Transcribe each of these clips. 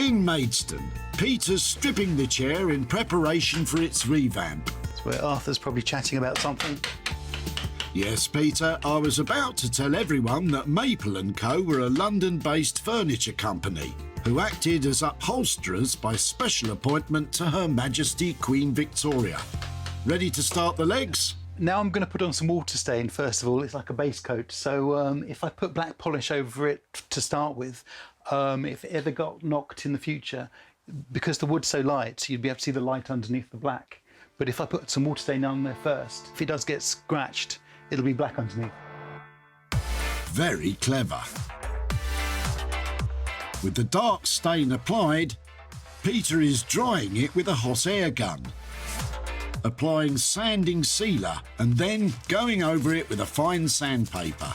In Maidstone, Peter's stripping the chair in preparation for its revamp. That's where Arthur's probably chatting about something. Yes, Peter, I was about to tell everyone that Maple & Co were a London-based furniture company who acted as upholsterers by special appointment to Her Majesty Queen Victoria. Ready to start the legs? Now I'm going to put on some water stain first of all. It's like a base coat. So if I put black polish over it to start with, if it ever got knocked in the future, because the wood's so light, you'd be able to see the light underneath the black. But if I put some water stain on there first, if it does get scratched, it'll be black underneath. Very clever. With the dark stain applied, Peter is drying it with a hot air gun, applying sanding sealer and then going over it with a fine sandpaper.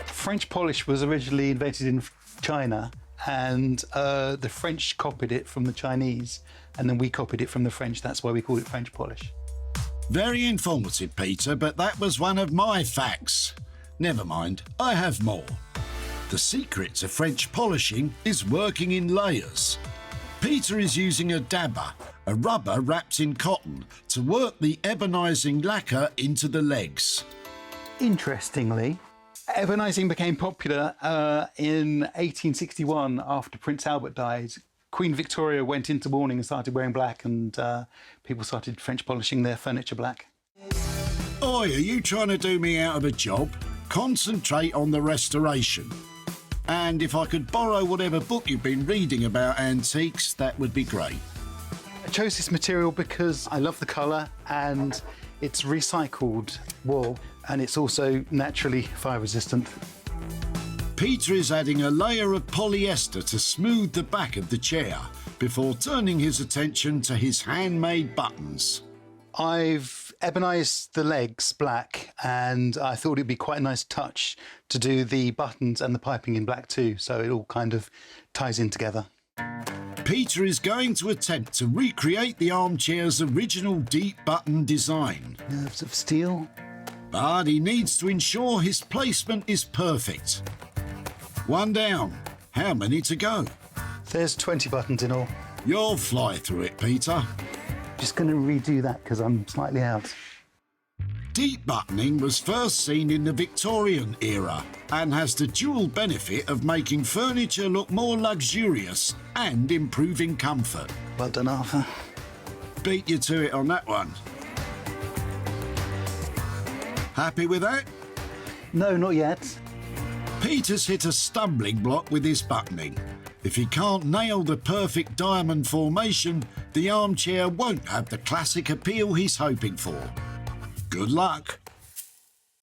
French polish was originally invented in China, and the French copied it from the Chinese, and then we copied it from the French. That's why we call it French polish. Very informative, Peter, but that was one of my facts. Never mind, I have more. The secret to French polishing is working in layers. Peter is using a dabber, a rubber wrapped in cotton, to work the ebonising lacquer into the legs. Interestingly, ebonising became popular in 1861 after Prince Albert died. Queen Victoria went into mourning and started wearing black, and people started French polishing their furniture black. Oi, are you trying to do me out of a job? Concentrate on the restoration. And if I could borrow whatever book you've been reading about antiques, that would be great. I chose this material because I love the colour, and it's recycled wool, and it's also naturally fire resistant. Peter is adding a layer of polyester to smooth the back of the chair before turning his attention to his handmade buttons. I've ebonised the legs black, and I thought it'd be quite a nice touch to do the buttons and the piping in black too, so it all kind of ties in together. Peter is going to attempt to recreate the armchair's original deep button design. Nerves of steel. But he needs to ensure his placement is perfect. One down. How many to go? There's 20 buttons in all. You'll fly through it, Peter. Just going to redo that because I'm slightly out. Deep buttoning was first seen in the Victorian era and has the dual benefit of making furniture look more luxurious and improving comfort. Well done, Arthur. Beat you to it on that one. Happy with that? No, not yet. Peter's hit a stumbling block with his buttoning. If he can't nail the perfect diamond formation, the armchair won't have the classic appeal he's hoping for. Good luck.